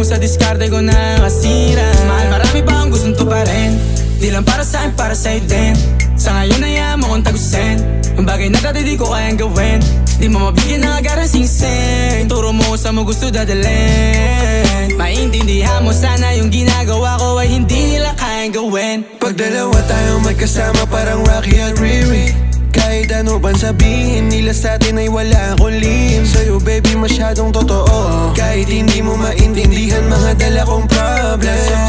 sa diskarte ko na kasira. Mahal, marami pa akong gustong tuparin, di lang para sa'kin, para sa'yo din. Sa ngayon ayaw mo kong tagusin ang bagay na dati di ko kayang gawin. Di mo mabigyan ng agarang singsing, turo mo kung saan mo gusto dadalhin. Maintindihan mo sana yung ginagawa ko ay hindi nila kayang gawin. Pag dalawa tayong magkasama parang Rocky at Riri, kahit ano pang sabihin nila sa'tin ay wala akong lihim. Sa'yo baby masyadong totoo, kahit hindi mo maintindihan mga dala kong problem.